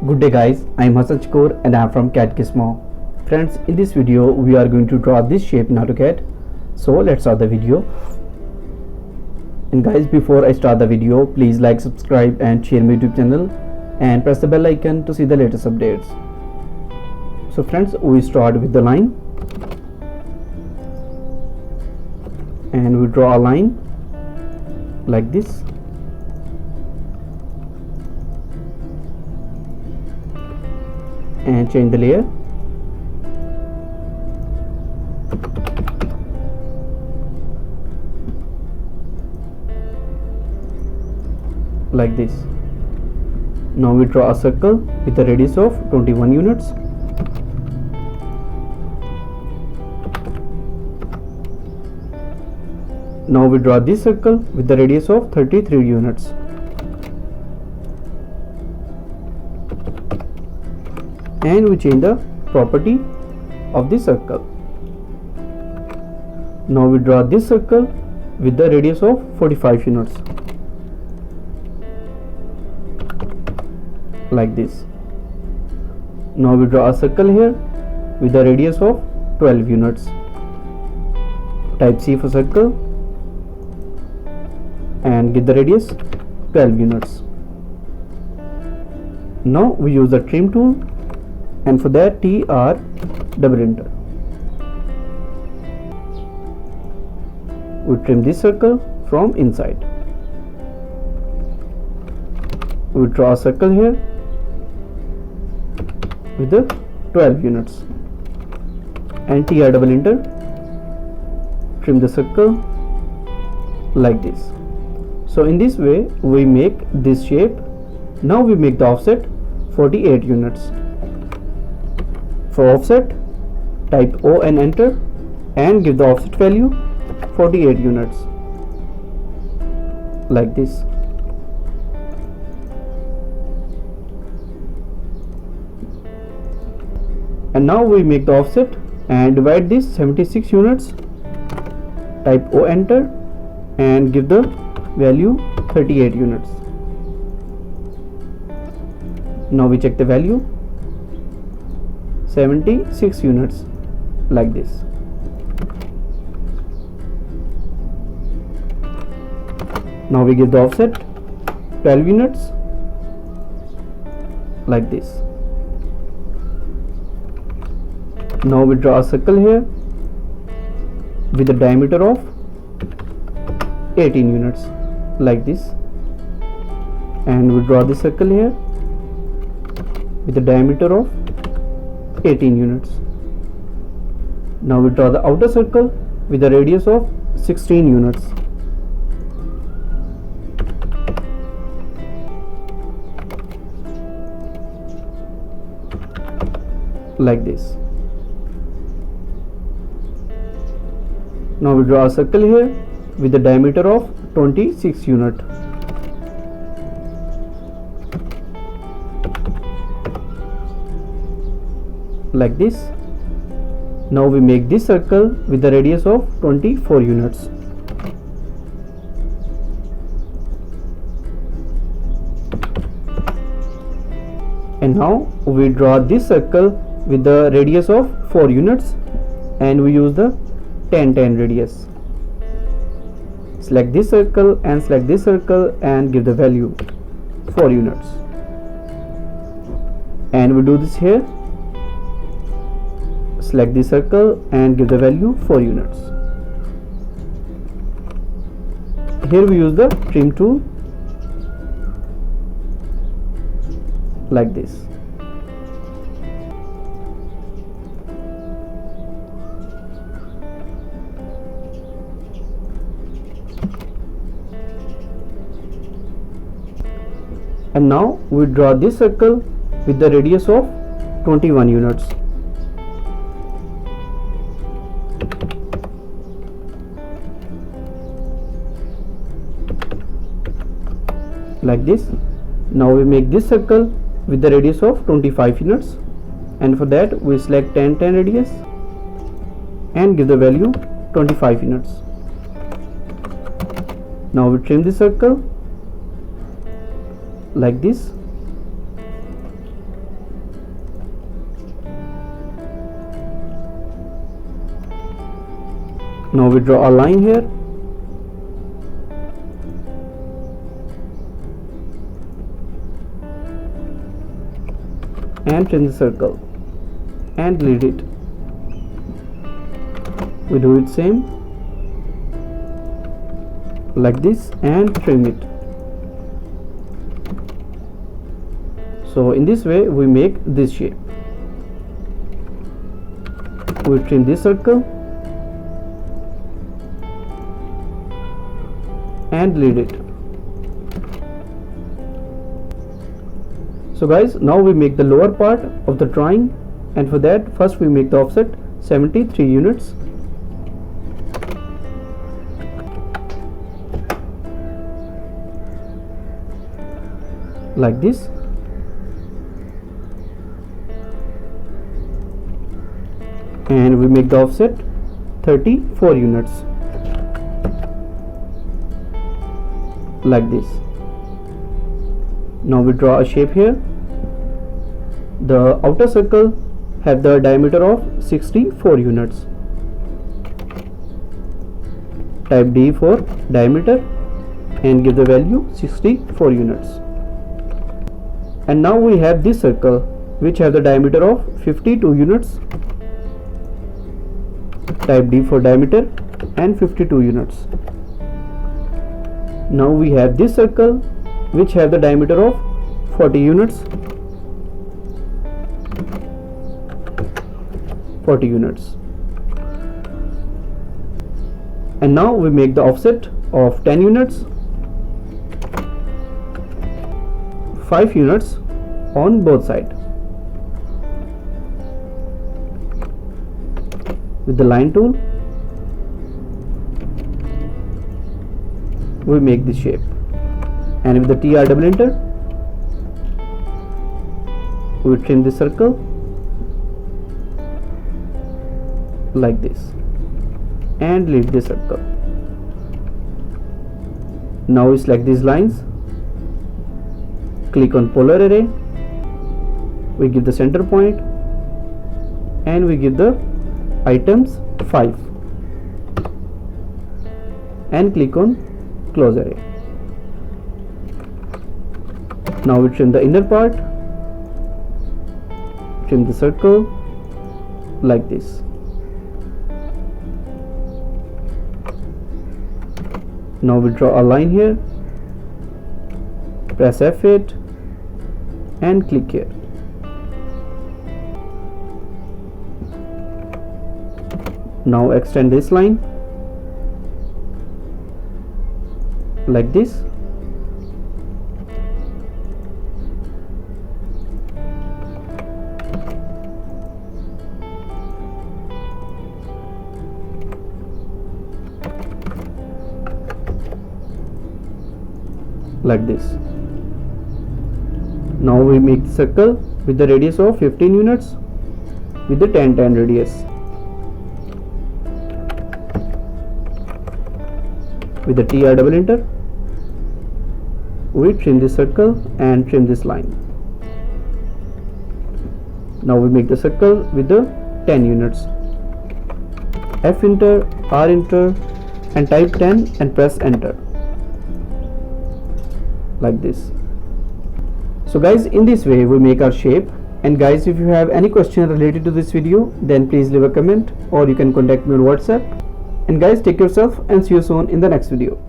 Good day guys, I am Hassan Chakor and I am from Cad Gizmo. Friends, in this video we are going to draw this shape in Auto-CAD. So let's start the video. And guys, before I start the video, please like, subscribe and share my YouTube channel and press the bell icon to see the latest updates. So friends, we start with the line and we draw a line like this. And change the layer. Like this. Now we draw a circle with a radius of 21 units. Now we draw this circle with the radius of 33 units. And we change the property of the circle. Now we draw this circle with the radius of 45 units. Like this. Now we draw a circle here with the radius of 12 units. Type C for circle and give the radius 12 units. Now we use the trim tool, and for that TR double enter. We trim this circle from inside. We draw a circle here with the 12 units and TR double enter. Trim the circle like this. So in this way we make this shape. Now we make the offset 48 units. For offset, type O and enter and give the offset value 48 units. Like this. And now we make the offset and divide this 76 units. Type O, enter and give the value 38 units. Now we check the value. 76 units, like this. Now we give the offset 12 units, like this. Now we draw a circle here with a diameter of 18 units, like this. And we draw the circle here with a diameter of 18 units. Now we draw the outer circle with a radius of 16 units. Like this. Now we draw a circle here with a diameter of 26 units. Like this. Now we make this circle with the radius of 24 units. And now we draw this circle with the radius of 4 units and we use the 10-10 radius. Select this circle and select this circle and give the value 4 units. And we do this here. Select the circle and give the value 4 units. Here we use the trim tool like this. And now we draw this circle with the radius of 21 units. Like this. Now we make this circle with the radius of 25 units, and for that we select 10-10 radius and give the value 25 units. Now we trim the circle like this Now we draw a line here and trim the circle and delete it. We do it same like this and trim it. So in this way we make this shape. We trim this circle and delete it. So guys, now we make the lower part of the drawing, and for that first we make the offset 73 units. Like this. And we make the offset 34 units. Like this. Now we draw a shape here. The outer circle have the diameter of 64 units. Type D for diameter and give the value 64 units. And now we have this circle which have the diameter of 52 units. Type D for diameter and 52 units. Now we have this circle which have the diameter of 40 units. 40 units. And now we make the offset of 10 units, 5 units on both sides. With the line tool, we make this shape, and with the TR double enter, we trim the circle like this and delete the circle. Now we select these lines, click on polar array, we give the center point and we give the items 5 and click on close array. Now we trim the inner part, trim the circle like this. Now we draw a line here, press F8 and click here. Now extend this line like this. Like this. Now we make the circle with the radius of 15 units with the 10-10 radius. With the TR double enter, we trim this circle and trim this line. Now we make the circle with the 10 units. F enter, R enter and type 10 and press enter. Like this. So guys, in this way we make our shape. And guys, if you have any question related to this video, then please leave a comment or you can contact me on WhatsApp. And guys, take care of yourself and see you soon in the next video.